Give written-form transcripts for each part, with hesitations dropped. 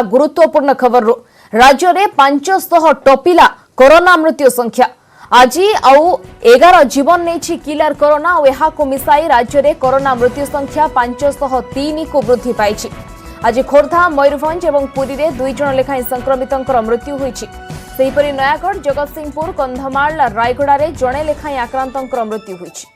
गुरुत्वपूर्ण खबर राज्य में 500 टपिला कोरोना मृत्यु संख्या आज आउ 11 जीवन नहीं किलर कोरोना और मिसाई राज्य में कोरोना मृत्यु संख्या 503 को वृद्धि पाई। आज खोर्धा मयूरभंज और पुरी में 2 जन लेखाएं संक्रमित मृत्यु होती। नयागढ़ जगतसिंहपुर कंधमाल रायगड़ा में जड़े लेखाएं आक्रांत मृत्यु होती।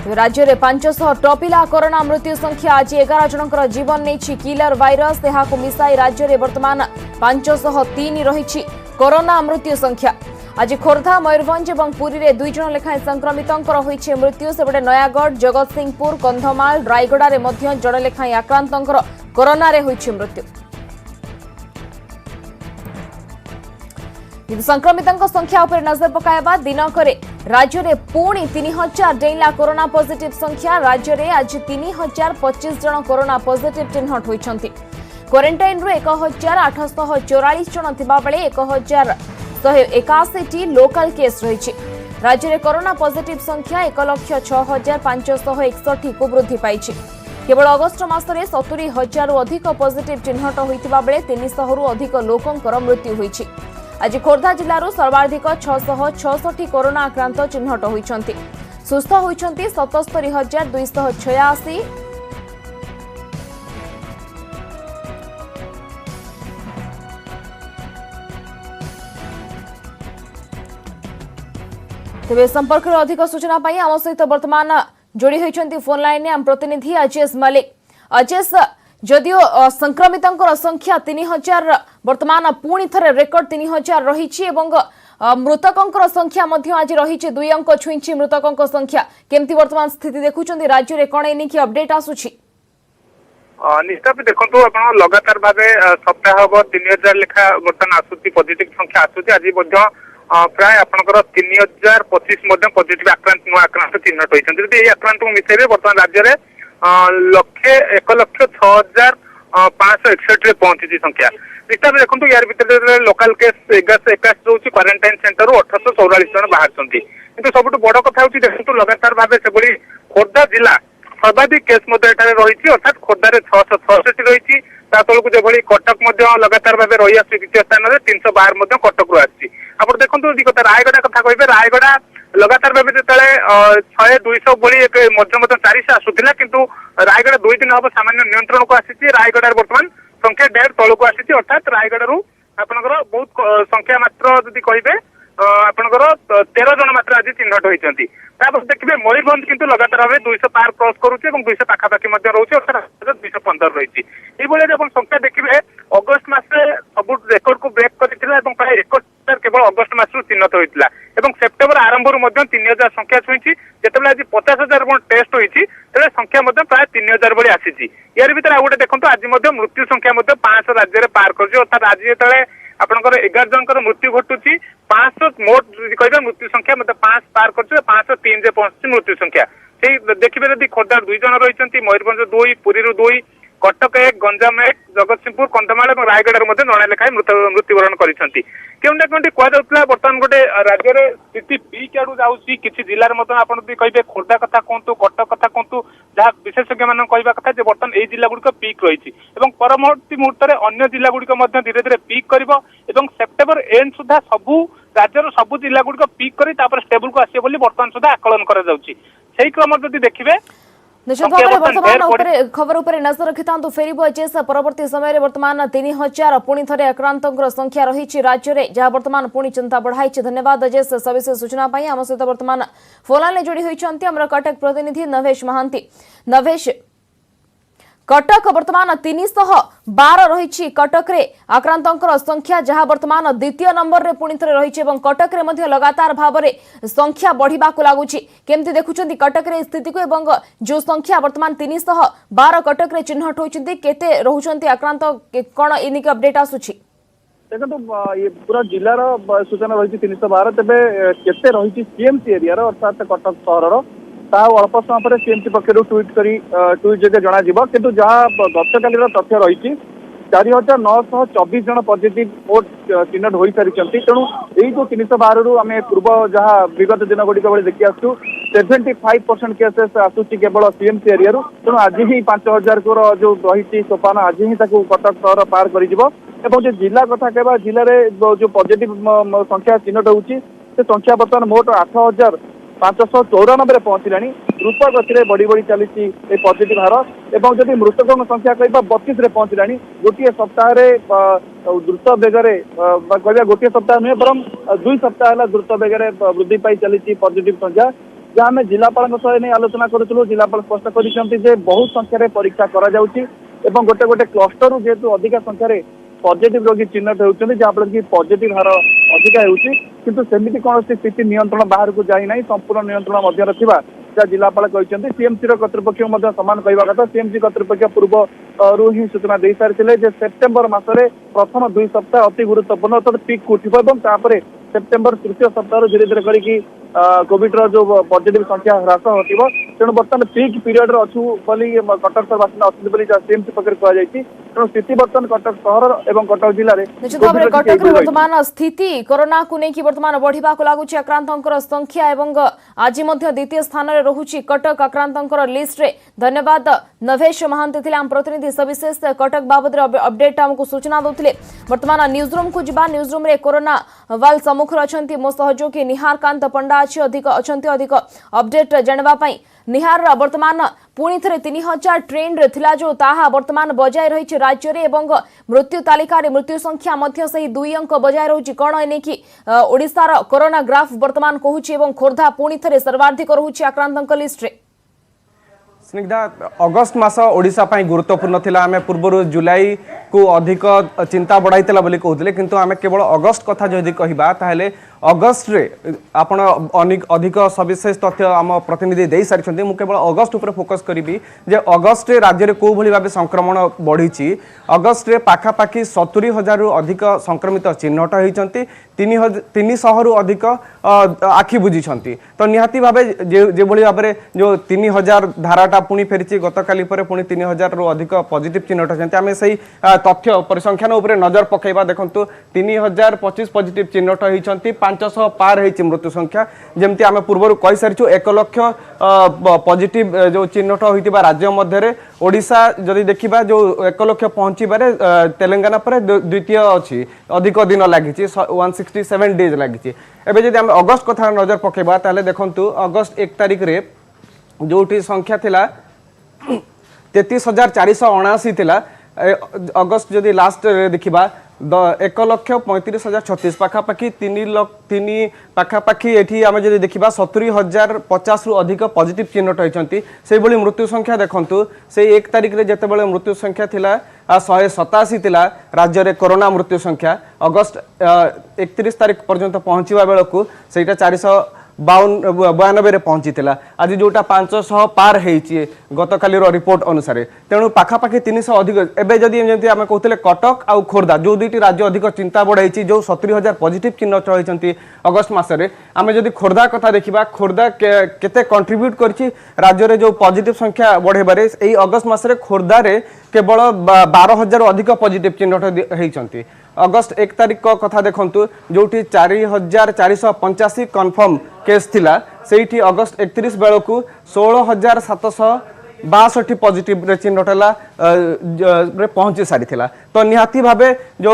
राज्य में 500 टपिला कोरोना मृत्यु संख्या आज 11 जनकर जीवन नहीं किलर वायरस यह मिसाई राज्य में वर्तमान 503 रही कोरोना मृत्यु संख्या। आज खोर्धा मयूरभंज और पुरी में 2 जन लेखाएं संक्रमित मृत्यु सेपटे नयागढ़ जगतसिंहपुर कंधमाल रायगड़ा में जड़े लेखाएं आक्रांत कोरोना मृत्यु। संक्रमित संख्या उपर नजर पकाइबा दिनक राज्य में पुणी 3000 डेला कोरोना पॉजिटिव संख्या। राज्य में आज 3025 जन कोरोना पॉजिटिव चिन्हट होती। क्वारंटाइन 1844 जन थिबा बेले 1181 लोकल केस रही। राज्य में कोरोना पॉजिटिव संख्या 1,06,561 को वृद्धि पाई। केवल अगस्ट मासरे 70,000 अधिक पॉजिटिव चिन्हट होता बेले 300 रु अधिक लोकंकर मृत्यु होती। आज खोर्धा जिलूर सर्वाधिक 666 कोरोना आक्रांत चिन्हट होती। सुस्थ होती 77,286। तेज संपर्क अधिक सूचना आम सहित वर्तमान जोड़ी होती फोन लाइन आम प्रतिनिधि अजेश मलिक। अजेश, जदियो संक्रमित संख्या 3000 वर्तमान पुणी थे रेकर्ड 3000 रही मृतकों संख्या आज रही 2 अंक छुई मृतकों संख्या केमती वर्तमान स्थिति देखुं राज्य में कौन एनिकी अपडेट आसूची? निश्चित देखो आप लगातार भाव सप्ताह हम 3000 लेखा बर्तमान आसूची पॉजिटिव संख्या आसूची। आज प्राय आपंकर 3025 पॉजिटिव आक्रांत नुआ आक्रांत चिन्हट होती। आक्रांत को मिसेबे बर्तमान राज्य में 1,06,561 पहुंची संख्या। निश्चित देखो यार भर लोकाल केस 1181 रोचे क्वारंटाइन सेंटर 1844 जन बाहर किंतु सबुठ बड़ कथा हूँ देखो लगातार भाव से खोर्धा जिला सर्वाधिक केस रही अर्थात खोर्धा 666 रही तलू जो कटक लगातार भाव रही आस द्वितीय स्थान में 312 कटक आसी। आप देखो कथा रायगड़ा कथा कहे रायगड़ा लगातार भाव जो 100-200 भाई मध्य 400 आसूला किंतु रायगड़ा 2 दिन हम सामान्य नियंत्रण को आसी। रायगड़ा बर्तमान संख्या 1.5 तल को आसी अर्थात रायगड़ा आपंकर बहुत संख्या मात्र जदि कहे आपंकर 13 जन मात्र आज चिन्हट होती। देखिए मयूरभंज किंतु लगातार भाव 200 पार क्रॉस करुचे 200 पाखापाखि रोचे अर्थात 215 रही। ये संख्या देखिए अगस्ट मासे सब रेकर्ड को ब्रेक करता प्राय 21,000 केवल अगस्ट मास चिन्हट होता और सेप्टेम्बर आरंभ 3000 संख्या छुई जिते आज 50,000 टेस्ट होती संख्या प्राय 3000 भाई आसी। यार भर आउ गए देखो आज मृत्यु संख्या 500 राज्य में पार कर अर्थात आज जो आपंकर 11 जनकर मृत्यु घटुची 500 मोट कह मृत्यु संख्या 5 पार कर 503 पहुंची मृत्यु संख्या। देखिए जब खोर्धा 2 जन रही मयूरभंज 2 पुरी 2 कटक 1 गंजाम 1 जगतसिंहपुर कंधमाल और रायगड़ा जड़े लेखाएं मृत्युवरण करती। केउना केउंटी कहला बर्तमान गोटे राज्य में स्थिति पीक आड़ू जाऊँगी किसी जिलार आप कहे खोर्धा कथा कहतु कटक कथा कहतु जहाँ विशेषज्ञ मान कहवा कथा बर्तमान ये जिला गुड़िक पीक रही परवर्ती मुहूर्त में अन्य जिला गुड़िक धीरे धीरे पीक कर सेप्टेम्बर एंड सुधा सबू राज्यर सबू जिला गुड़िक पीक कर स्टेबल को आसो बर्तमान सुधा आकलन कर क्रम जब देखिए निश्चित भाव वर्तमान खबर उपर नजर रखि फेर अजेश परवर्ती समय वर्तमान 3000 पुणी थे आक्रांत संख्या रही राज्य में जहां वर्तमान पुणी चिंता बढ़ाई। धन्यवाद अजेश सविशेष सूचना आम सहित वर्तमान फोन जोड़ी होती कटक प्रतिनिधि नवेश महांती। नवेश, कटक वर्तमान 312 रही कटक रे आक्रांत संख्या जहां वर्तमान द्वितीय नंबर रे पुणी थे रही कटक रे लगातार भाव में संख्या बढ़ा लगुच केमती देखुं कटक रे स्थिति को एवं जो संख्या वर्तमान 312 कटक रे चिन्हट होती केते रोचंती आक्रांत कौन इनिक अपडेट आसूची? देखो ये पूरा जिलार सूचना रही 312 तेरे केते रही सीएमसी एरिया अर्थात कटक सहर अल्प समय पर सीएमसी पक्ष ट्वीट जगह जन किंतु जहाँ गतकाल तथ्य रही 4,924 जन पॉजिटिव मोट चिन्हट हो सारी तेणु यही जो 312 रु आम पूर्व जहाँ विगत दिन गुड़िक देखी आसू 75% केसेस आसूची केवल सीएमसी एरिया तेणु आज ही 5000 को जो रही सोपान आज ही कटक सहर पार कर जो जिला कथा कहवा जिले में जो पॉजिटिव संख्या चिन्हट होती से संख्या बर्तमान मोट 8594 पहुंचला द्रुत गति बढ़ी बढ़ी चली पॉजिटिव हार एवं जदि मृतकों संख्या कह 32 पहुंचला गोटे सप्ताह द्रुत बेगरे कह गोटे सप्ताह नुहे बर 2 सप्ताह है द्रुत बेगरे वृद्धि पाई चली पॉजिटिव संख्या जहाँ आम जिलापाल नहीं आलोचना करूँ जिलापाल स्पष्ट कर बहुत संख्यार परीक्षा कर गोटे गोटे क्लस्टर जेहेतु अधिका संख्यार पॉजिटिव रोगी चिन्हट होती जहाँफल कि पॉजिटिव हार अधिका होती सेमती कौन स्थिति नियंत्रण बाहर को जाना संपूर्ण नियंत्रण मध्य जहाँ जिलापाल कहते सीएमसी कर्तृपक्ष सामान कहवा कथा सीएमसी कर्तृपक्ष पूर्व ही सूचना दे सारी सेप्टेम्बर मसरे प्रथम 2 सप्ताह अति गुरुत्वपूर्ण अर्थात पिक उठे सेप्टेम्बर तृतीय सप्ताह धीरे धीरे करके कोविड जो पॉजिटिव संख्या ह्रास हो तेणु बर्तमान पिक पीरियड अच्छू बोली कटक सहर बासिंदा अच्छे सीएमसी पक्ष कहुई तेणु स्थिति बर्तमान कटक सहर और कटक जिले में निश्चित भाव कटक वर्तमान स्थिति कोरोना को लेकिन वर्तमान बढ़ा लगुच आक्रांतर संख्या एवं आज द्वितीय स्थान में रहुची कटक आक्रांतर लिस्ट रे धन्यवाद नभेश महांती थे आम प्रतिनिधि सविशेष कटक बाबद अपडेट आमको सूचना देते वर्तमान न्यूज रूम को जा न्यूज रूम रे कोरोना वाल सम्मुख अच्छा मो सहयोगी निहार कांत पंडा अच्छी अधिक अपडेट जानवाई निहार वर्तमान पुणी थे 3000 ट्रेन रे थिला जो ताहा वर्तमान बजाय रही राज्य रे एवं मृत्यु तालिका रे मृत्यु संख्या मध्य सही 2 अंक बजाय रही कौन एने कि ओडिशार कोरोना ग्राफ वर्तमान कहूची एवं खोर्धा पुणी थे सर्वाधिक रहुची आक्रांतक लिस्ट रे स्निग्धा अगस्त मास ओडिशा पाई गुरुत्वपूर्ण थिला आमे पूर्व जुलाई को अधिक चिंता बढ़ाइला बोली कहते किंतु आमे केवल अगस्त कथा जदि कहबा ताहले अगस्त रे आपण अधिक सविशेष तथ्य आम प्रतिनिधि दे सारी मु केवल अगस्त उपर फोकस करी जे अगस्त रे राज्य रे को भली भाबे संक्रमण बढ़ी अगस्त रे पाखापाखि 70,000 रु अधिक संक्रमित चिन्हट होती 300 रु अधिक आखि बुझी तो निहाती भावे जे भली भाबे जो 3000 धाराटा पुणी फेरी गतकाली पुणी 3000 रु अधिक पॉजिटिव चिन्हट होती आम से तथ्य परिसंख्यान उपर नजर पकेबा देखंतु 3025 पॉजिटिव चिन्हट होती 500 पार होती मृत्यु संख्या जमती आम पूर्व कही सारी 1 लाख पॉजिटिव जो चिन्हट होता राज्य मध्य ओडिशा जदि देखा जो 1 लाख पहुँचे तेलंगाना पर द्वितीय अच्छी अधिक दिन लगी 167 डेज लगी एवं जब आम अगस्त कथा नजर पकेबा ताले देखंतु अगस्त 1 तारिख रे जोटी संख्या थिला 33,479 थिला अगस्त जदि लास्ट देखा 1,35,36 पाखापाखि 3 पाखापाखि ये आम जब देखा 70,050 रु अधिक पॉजिटिव चिन्हट होती से मृत्यु संख्या देखंतु से 1 तारिख रे जेतेबेले मृत्यु संख्या थिला 187 थिला राज्य रे कोरोना मृत्यु संख्या अगस्त 31 तारिख पर्यंत पहुँचवा बेलू से 492 पहुंची आज जोटा 500 पार होती गतकाली रिपोर्ट अनुसार तेणु पाखापाखि 300 अधिक एवं जदि आम कहते कटक आउ खोर्धा जो दुईटी राज्य अधिक चिंता बढ़ाई जो 70,000 पॉजिटिव चिन्ह होती अगस्त मसरे आम जदि खोर्धा कथा देखा खोर्धा केते कंट्रीब्यूट करछि राज्य रे जो पॉजिटिव संख्या बढ़ेबारे एई अगस्त मसरे खोर्धा रे केवल 12,000 अधिक पॉजिटिव चिन्ह होती अगस्त 1 तारिख को कथा देखंतु जोटी 4,485 कन्फर्म केस थिला सेठी अगस्त 31 बेलू 16,762 पॉजिटिव चिन्हट पहुंची सारी तो निहाती भावे जो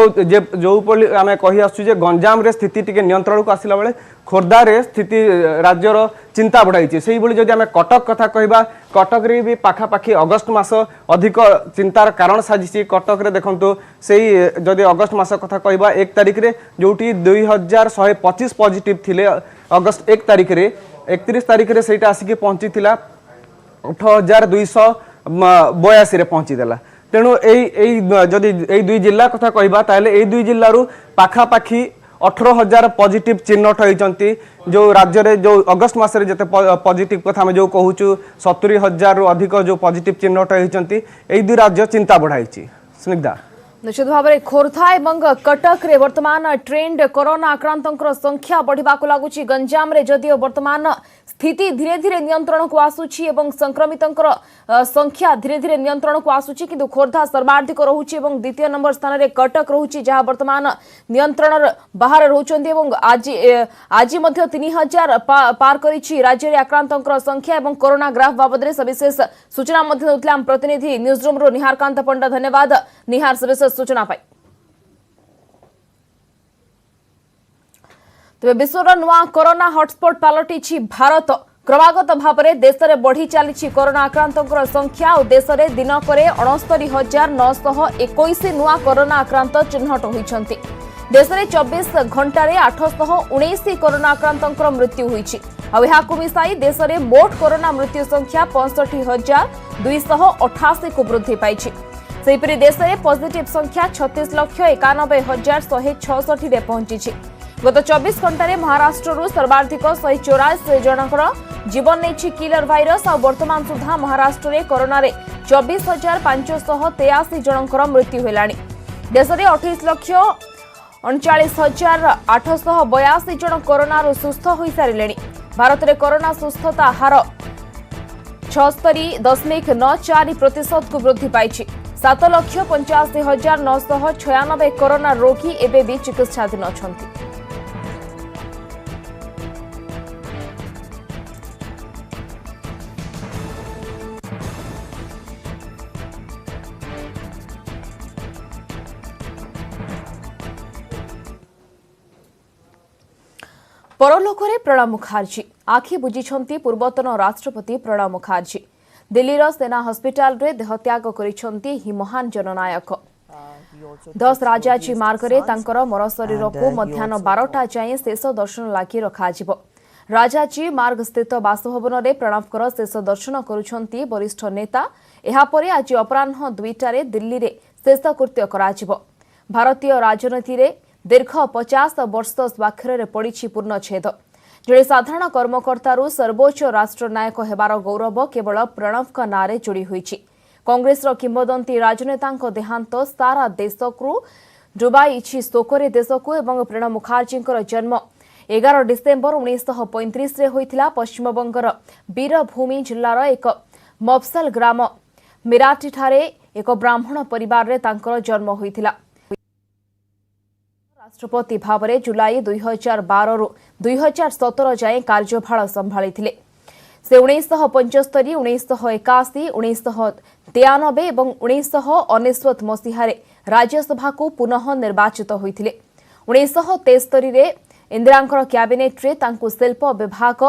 आम कही आसुचे गंजाम रे स्थिति टिके नियंत्रण को आसला बेले खोर्धा रे स्थिति राज्यर चिंता बढ़ाई से जदि आम कटक कथा कहबा कटक रे भी पाखापाखि अगस्त मास अधिक चिंतार कारण साजिश कटक रे देखंतु से जदि अगस्त मास कथा कहबा 1 तारिख रे जोटी 2,125 पॉजिटिव थिले अगस्त 1 तारिख रे 31 तारिख रे सेटा आसिक पहुंची थिला 8,282 रे पहुंची देला तेणु जदि ए दुई जिला कथा कहबा ताले ए दुई जिल्लारू पाखापाखि 18,000 पॉजिटिव चिन्हट होती जो राज्य रे जो अगस्त मासरे जते पॉजिटिव कथा में जो कहूचु 70,000 रु अधिक जो पॉजिटिव चिन्हट होती ए दुई राज्य चिंता बढ़ाई स्निग्धा निश्चित भाव में खोर्धा एवं कटक रे वर्तमान ट्रेंड कोरोना आक्रांतों संख्या बढ़ा लगुच गंजाम रे जदियो वर्तमान स्थिति धीरे धीरे नियंत्रण को आसुची एवं संक्रमितंकर संख्या धीरे धीरे नियंत्रण को आसुची किंतु खोर्धा सर्वाधिक रहुची एवं द्वितीय नंबर स्थान रे कटक रहुची जहां वर्तमान नियंत्रण बाहर रहउचंती एवं आज मध्य 3000 पार करिछि राज्य रे आक्रांतंकर संख्या एवं कोरोना ग्राफ बाबद रे सविशेष सूचना मध्य देउतला प्रतिनिधि न्यूज रूम रो निहार कांत पंडा। धन्यवाद निहार सविशेष सूचना पाई। तेज विश्वर नुआ कोरोना हॉटस्पॉट पलटि भारत क्रमागत भाव में देश में बढ़ी चली कोरोना आक्रांतों संख्या और देश में दिनक 69,921 नुआ कोरोना आक्रांत चिन्हट होती। देश में 24 घंटे 819 कोरोना आक्रांतों मृत्यु होती। मिसाई देश में मोट कोरोना मृत्यु संख्या 65,288 को वृद्धि पाई। सेहीपरि देश में पॉजिटिव संख्या 36,91,166 रे पहुंची। गत 24 घंटे महाराष्ट्र सर्वाधिक 184 जनकर जीवन नहीं किलर भाइरस और वर्तमान सुधा महाराष्ट्र में कोरोना 24,583 जनकर मृत्यु है। देश में 28,39,882 जन कोरोना सुस्थ हो सारे। भारत में कोरोना सुस्थता हार 76.94% को वृद्धि पाई। 7,85,996 कोरोना रोगी एवं भी चिकित्साधीन अच्छा। परलोकरे प्रणब मुखर्जी आखि बुझिछंती पूर्वतन राष्ट्रपति प्रणब मुखर्जी। दिल्लीर सेना हस्पिटाल रे देहत्याग करिछंती ही महान जननायक। 10 राजाजी मार्गरे तांकर मर शरीर को मध्याह्न 12टा जाए शेष दर्शन लागि रखाजिब। राजाजी मार्ग स्थित बासभवन रे प्रणबकर शेष दर्शन करुछंती वरिष्ठ नेता। एहा परे आज अपराह्न 2टारे दिल्ली रे शेषकृत्य कराजिब। भारतीय राजनीति रे दीर्घ 50 वर्ष स्वाक्षर पड़ी पूर्णछेद। जड़े साधारण कर्मकर्तारू सर्वोच्च राष्ट्रनायक हेबार गौरव केवल प्रणब नारे जोड़ी होईछि। कांग्रेस किंवदंती राजनेता देहांत सारा देश को डुबाई शोकरे देश को एवं प्रणब मुखर्जी जन्म 11 डिसेम्बर 1935 रे होइथिला। पश्चिमबंगर वीरभूमि जिल्लार एक मफसल ग्राम मिराटी ठारे एक ब्राह्मण परिवार रे तांकर जन्म होइथिला। राष्ट्रपति भाव में जुलाई 2012 रु 2017 जाए कार्यभार संभाली। से 1975, 1981, 1993 और 1999 मसीह राज्यसभा को पुनः निर्वाचित होते। 1973 रे इंदिरांकर कैबिनेट रे तांकु शिल्प विभाग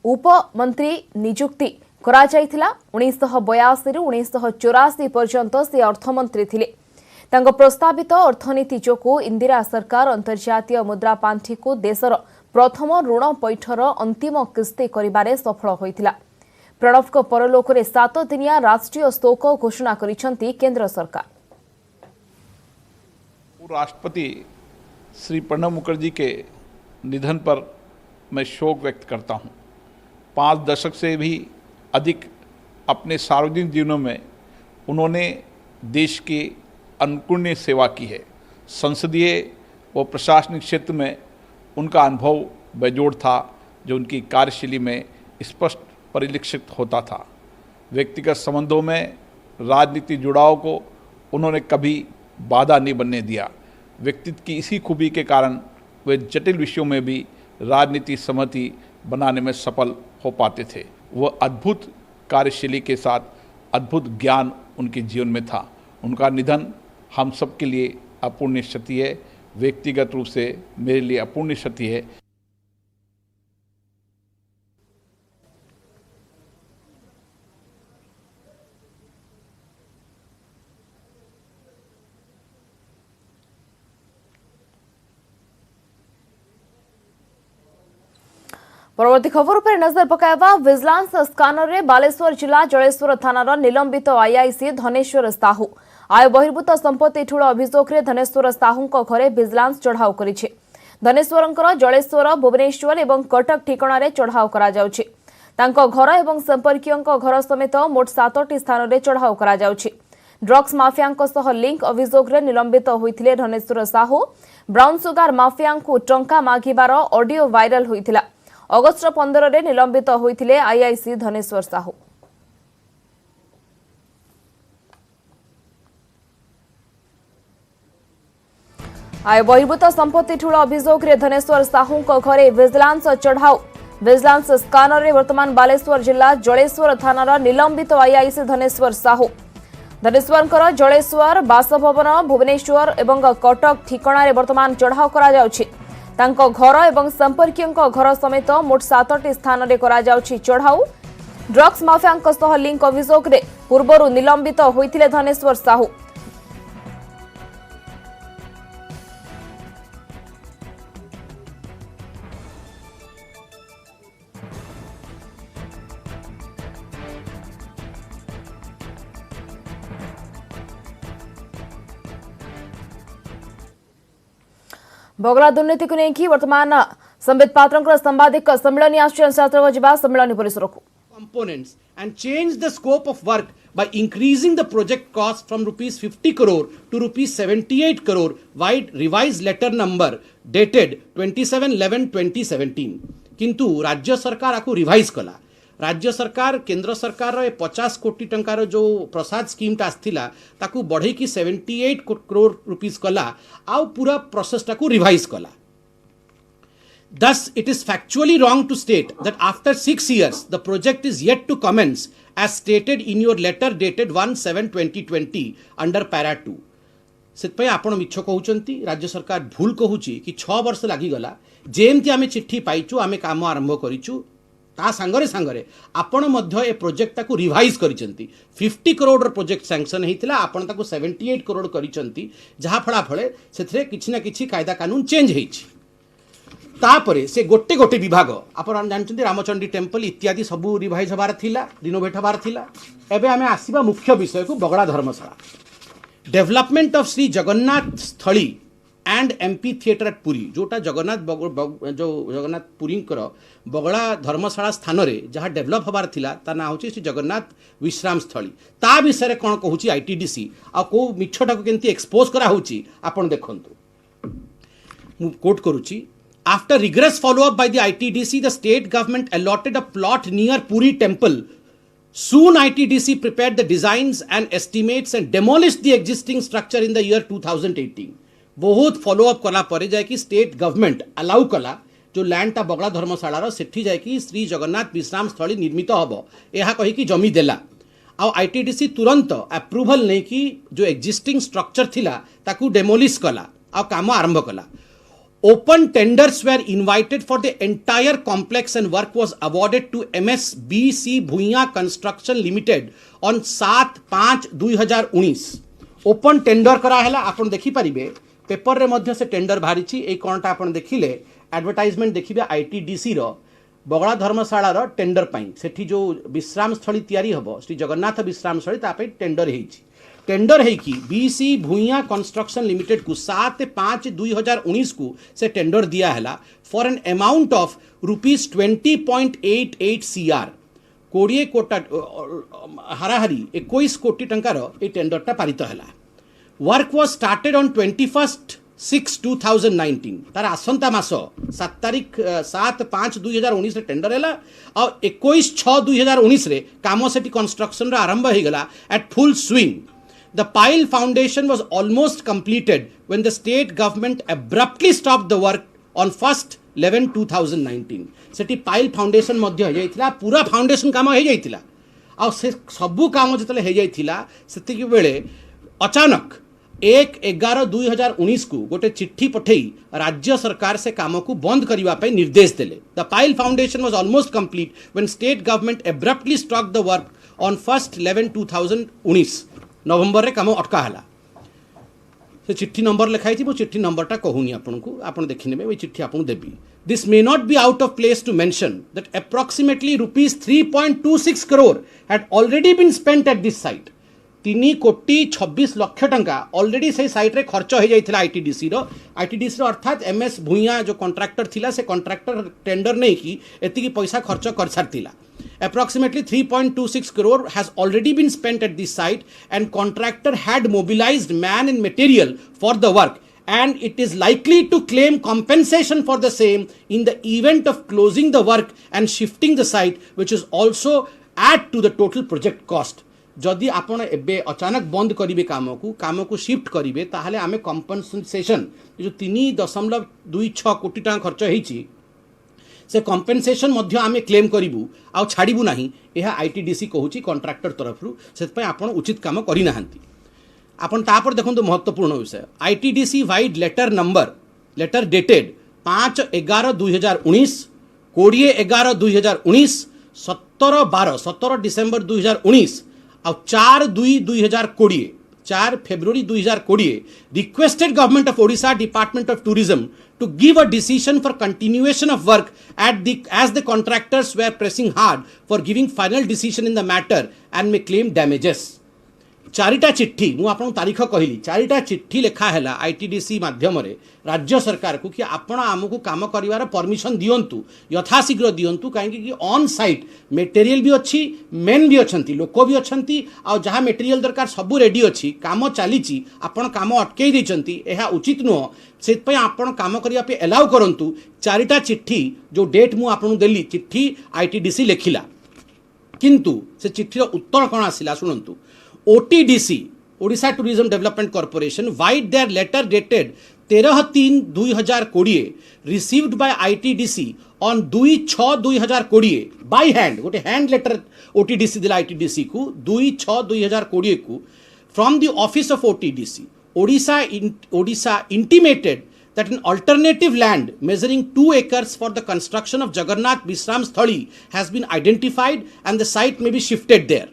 उपमंत्री नियुक्ति करा जायतिला। 1982 रु 1984 पर्यंत से अर्थमंत्री थिले। तांको प्रस्तावित अर्थनीति जोगु इंदिरा सरकार अंतर्जातीय मुद्रा पांठी को देशर प्रथम ऋण पैठर अंतिम किस्ती करिबारे सफल होइतिला। प्रणब को परलोक रे 7 दिनिया राष्ट्रीय शोक घोषणा करिसंती केंद्र सरकार। राष्ट्रपति श्री प्रणब मुखर्जी के निधन पर मैं शोक व्यक्त करता हूं। 5 दशक से भी अधिक अपने सार्वजनिक जीवनों में उन्होंने देश की अनुकरणीय सेवा की है। संसदीय व प्रशासनिक क्षेत्र में उनका अनुभव बेजोड़ था, जो उनकी कार्यशैली में स्पष्ट परिलक्षित होता था। व्यक्तिगत संबंधों में राजनीतिक जुड़ाव को उन्होंने कभी बाधा नहीं बनने दिया। व्यक्तित्व की इसी खूबी के कारण वे जटिल विषयों में भी राजनीतिक सहमति बनाने में सफल हो पाते थे। वह अद्भुत कार्यशैली के साथ अद्भुत ज्ञान उनके जीवन में था। उनका निधन हम सब के लिए अपूर्णीय क्षति है। व्यक्तिगत रूप से मेरे लिए अपूर्णीय क्षति है। परवर्ती खबर पर नजर पकाइबा। विजिलेंस स्कानर रे बालेश्वर जिला जलेश्वर थानार निलंबित आईआईसी धनेश्वर साहू आय बहिर्भूत संपत्ति ठूल अभियोग में धनेश्वर साहू घरे विजिलेंस चढ़ाऊ करिछि। धनेश्वरंकर जलेश्वर, भुवनेश्वर एवं कटक ठिकाणा चढ़ाऊ करा जाउछि। तांको घर एवं संपर्कीयों घर समेत मोट 7टी स्थान में चढ़ाऊ करा जाउछि। ड्रग्स माफिया सह लिंक अभियोग में निलंबित होइथिले Dhaneswar Sahu. Brown sugar mafia टंका मागिबार ऑडियो वायरल होइथिला। अगस्ट 15 रे निलंबित होइथिले आईआईसी धनेश्वर साहू। आय बहिर्भूत संपत्ति ठूल अभियोग रे धनेश्वर साहू घरे विजिलेंस चढ़ाऊ। विजिलेंस स्कानर रे वर्तमान बालेश्वर जिला जलेश्वर थानार निलंबित आईआईसी धनेश्वर साहू। धनेश्वर जलेश्वर बासभवन भुवनेश्वर एवं कटक ठिकाना रे वर्तमान चढ़ाऊ करा जाउछि। तांको घर एवं संपर्कियों घर समेत मोट 7टी स्थान रे करा जाउछि चढ़ाऊ। ड्रग्स माफिया सह लिंक अभियोग रे पूर्वरु निलंबित होइथिले धनेश्वर साहू। बगला दुर्नीति को लेकिन वर्तमान संबित पात्र संवादिक सम्मेलन सम्मेलन परिसर को components and change the scope of work by increasing the project cost from rupees 50 crore to rupees 78 crore by revised letter number dated 27/11/2017 किंतु राज्य सरकार आको रिवाइज कला। राज्य सरकार केंद्र सरकार 50 कोटी टंकार जो प्रसाद स्कीम टा आस्थिला ताकू बढ़े की 78 करोड़ रुपीस कला आउ पूरा प्रोसेस टाकू रिवाइज कला। Thus, it is factually wrong to state that after 6 years, the project is yet to commence as stated in your letter dated 1/7/2020 under para 2. ସେଥିପାଇଁ ଆପଣ ମିଛ କହୁଛନ୍ତି। ରାଜ୍ୟ ସରକାର ଭୁଲ କହୁଛି କି 6 ବର୍ଷ ଲାଗିଗଲା ଯେମିତି ଆମେ ଚିଠି ପାଇଛୁ ଆମେ କାମ ଆରମ୍ଭ କରିଛୁ ତା ସାଙ୍ଗରେ ସାଙ୍ଗରେ ଆପଣ ମଧ୍ୟ ଏ ପ୍ରୋଜେକ୍ଟଟାକୁ ରିଭାଇଜ୍ କରିଛନ୍ତି। 50 କରୋଡ଼ର ପ୍ରୋଜେକ୍ଟ ସାଂକ୍ସନ୍ ହେଇଥିଲା ଆପଣ ତାକୁ 78 କରୋଡ଼ କରିଛନ୍ତି ଯାହା ଫଳରେ ସେଥିରେ କିଛି ନା କିଛି କାयदा କାନୁନ ଚେଞ୍ଜ ହେଇଛି। तापरे से गोटे गोटे विभाग आपण जानते रामचंडी टेम्पल इत्यादि सबू रिवाइज हबार थिला रिनोवेट हबार थिला। एबे आमे आसीबा मुख्य विषय को बगड़ा धर्मशाला डेवलपमेंट ऑफ श्री जगन्नाथ स्थली and MP theatre at Puri जोटा जगन्नाथ पुरी बगड़ा धर्मशाला स्थान रे जहाँ डेवलप हबार थिला ता ना होची श्री जगन्नाथ विश्राम स्थली ता विषय कौन कहूची आईटीडीसी आ को मिछटा को केंती एक्सपोज करा होची आपण देखंतु। मु कोट करूची After rigorous follow-up by the ITDC, the state government allotted a plot near Puri temple. Soon ITDC prepared the designs and estimates and demolished the existing structure in the year 2018. बहुत follow-up कला परे जाए कि state government allow कला जो land टा बगड़ा धर्मशाला रो सेठी जाए कि श्री जगन्नाथ विश्राम स्थली निर्मित हबो एहा कहि कि जमी देला आ ITDC तुरंत अप्रूवल नै कि जो एक्जिस्टिंग स्ट्रक्चर थिला ताकू डेमोलिश कला आ काम आरंभ कला। Open tenders were invited for the entire complex and work was awarded to MSBC Bhuiya Construction Limited on 7/5/2019. Open tender करा हैला आपण देखि परिबे पेपर रे मध्य से टेंडर भारी छी ए कोनटा आपण देखिले एडवर्टाइजमेंट देखिबे आईटीडीसी रो बगड़ा धर्मशाला रो टेंडर पई सेठी जो विश्राम स्थली तयारी हबो श्री जगन्नाथ विश्राम स्थली ता पे टेंडर हेछि। टेंडर है कि बीसी भूइया कंस्ट्रक्शन लिमिटेड को 7/5/2019 को से टेंडर दिया है for an amount of ₹20.88 CR 20 कोटा हाराहारी 21 कोटी टंकार ए टेंडरटा पारित है। वर्क वाज स्टार्टेड ऑन 21/6/2019 तार आसंता मास 7 तारीख 7/5/2019 रे टेंडर हैला और 21/6/2019 रे काम सेठी कंस्ट्रक्शन रा आरंभ हो गला at full swing. The pile foundation was almost completed when the state government abruptly stopped the work on 1/11/2019. Sethi pile foundation मध्य हो जाइथिला पूरा फाउंडेशन काम हो जाइथिला आ से सबु काम जतले हो जाइथिला सेति बेले अचानक 1/11/2019 को गोटे चिट्ठी पठेई राज्य सरकार से काम को बंद करबा पे निर्देश देले। The pile foundation was almost complete when state government abruptly stop the work on 1/11/2019 नवंबर रे काम अटका हला। से चिट्ठी नंबर लिखाई थी वो चिट्ठी नंबरटा कहूनी आपको आप देखने वो चिट्ठी आपको देवी। This may not be out of place to mention that approximately ₹3.26 crore had already been spent at this site. 3,26,00,000 टंका ऑलरेडी से साइट रे खर्च हो जाइथिला आईटीडीसी रो अर्थात एमएस भूइया जो कॉन्ट्रैक्टर थिला से कॉन्ट्रैक्टर टेंडर नहीं कि एतिकी पैसा खर्च कर सारथिला। Approximately 3.26 crore has already been spent at this site and contractor had mobilized man and material for the work and it is likely to claim compensation for the same in the event of closing the work and shifting the site, which is also add to the total project cost. जदि आपण एबे अचानक बंद करिवे काम को shift करिवे ताहले आमे कंपनसेशन जो 3.26 कोटी टका खर्च हेछि से कंपनसेशन मध्य आमे क्लेम करिवु आ छाड़िबु नाही एहा आईटीडीसी कहूची कॉन्ट्रैक्टर तरफरु सेतपय आपण उचित काम करि नाहंती आपण तापर देखंतु महत्वपूर्ण विषय ITDC vide letter dated 5/11/2019 20/11/2019 17 December 2019 और 4/2/2020 4 फरवरी 2020 requested government of Odisha Department of Tourism to give a decision for continuation of work as the contractors were pressing hard for giving final decision in the matter and may claim damages. चारिटा चिट्ठी मु आपन तारीख कहली चारिटा चिट्ठी लेखा हैला आईटीडीसी माध्यम रे राज्य सरकार को कि आपण आमको काम करिवार परमिशन दियंतु यथाशीघ्र दियंतु काहे कि ऑन साइट मटेरियल भी अच्छी मेन भी अछंती लोक भी अछंती आ जहा मटेरियल दरकार सब रेडी अच्छी काम चलीची आपण काम अटकई दैचंती एहा उचित नुह सेत पय आपण काम करिया पे अलाउ करंतु चारिटा चिट्ठी जो डेट मु आपन देली चिट्ठी आईटीडीसी लेखिला किंतु से चिट्ठीर उत्तर कोन आसिला सुनंतु OTDC Odisha Tourism Development Corporation write their letter dated 13/3/2020 received by ITDC on 2/6/2020 by hand गोटे hand letter OTDC दिला ITDC को 2/6/2020 को from the office of OTDC Odisha intimated that an alternative land measuring 2 acres for the construction of Jagannath Vishram Sthali has been identified and the site may be shifted there.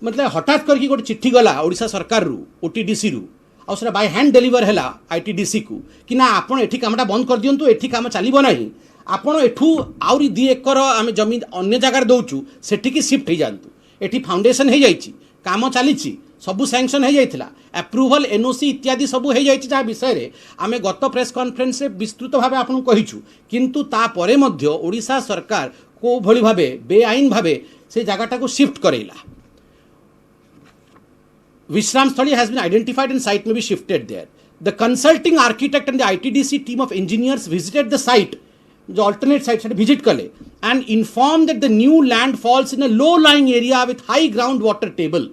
मतलब हठात करके गोटे चिट्ठी गला ओडिशा सरकार रु ओटीडीसी रु आ सेटा बाय हैंड डिलीवर हैला आईटीडीसी को कि ना आपण एठी कामटा बंद कर दियंतु एठी काम चलिबो नाही आपण एठू आउरी 2 एकर आमे जमीन अन्य जगह दउचु सेठी की शिफ्ट हे जानतु एठी फाउंडेशन हे जाईची काम चलीची सबु सैंक्शन हे जाइथिला अप्रूवल एनओसी इत्यादि सबु हे जाईची जा विषय रे आमे गत प्रेस कॉन्फ्रेंस रे विस्तृत भाबे आपन कहिछु किंतु ता परे मध्य ओडिशा सरकार को भली भाबे बेआईन भाबे से जगहटा को शिफ्ट करेला Vishram Sthali has been identified and site may be shifted there. The consulting architect and the ITDC team of engineers visited the site, the alternate site, visit kale, and informed that the new land falls in a low-lying area with high groundwater table.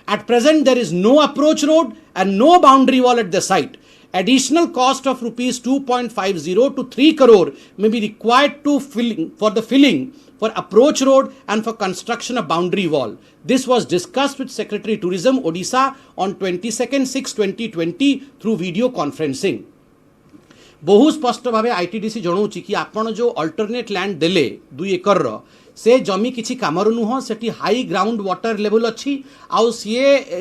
At present, there is no approach road and no boundary wall at the site. Additional cost of rupees 2.50 to 3 crore may be required for the filling for approach road and for construction of boundary wall. This was discussed with Secretary Tourism Odisha on 22/6/2020 through video conferencing. बहु स्पष्ट भाव ITDC जनाऊँगी कि आपड़ जो alternate land देले 2 एकर से जमी किसी कामर नुह से हाई ग्राउंड वाटर लेवल अच्छी आउ सी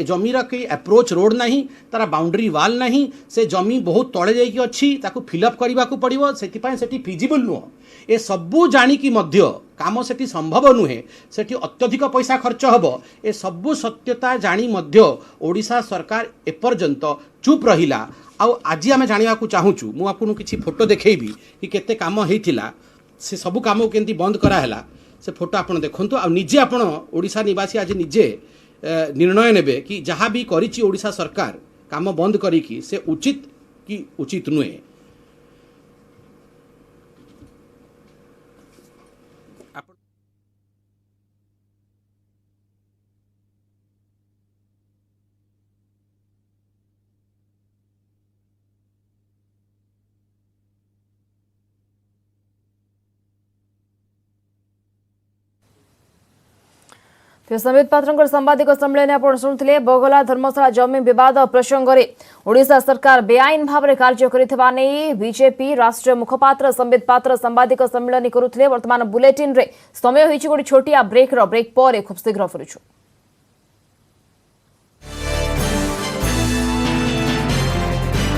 जमीर कई अप्रोच रोड नहीं तार बाउंड्री वाल नहीं से जमी बहुत तले जाइकी अच्छी ताकू फिलअप करने को पड़ो से फिजिबल नुह ए सबू जाणिकी मध्य काम से संभव नुहे से अत्यधिक पैसा खर्च हम ए सबू सत्यता जाणी मध्य ओडिशा सरकार एपर्यंत चुप रहिला आउ आज आम जाना चाहूँ मुझे किसी फोटो देखी कि केते काम होता से सबू काम केमती बंद कराला से फोटो आप देखूँ आ निजे आपण ओडिशा निवासी आज निजे निर्णय नेबे कि जहाँ भी करिछि ओडिशा सरकार काम बंद करिकी से उचित कि उचित नुहे। संबित पात्र सांबादिक सम्मेलन आप शुणुते बगला धर्मशाला जमी विवाद प्रसंग में ओडिशा सरकार बेआईन भाव में कार्य करथिबा नै बीजेपी राष्ट्रीय मुखपात्र संबित पात्र सांबादिक सम्मेलन करुथिले। वर्तमान बुलेटिन रे समय होइछि गोटे छोटिया ब्रेक पर खूब शीघ्र फेरुछु।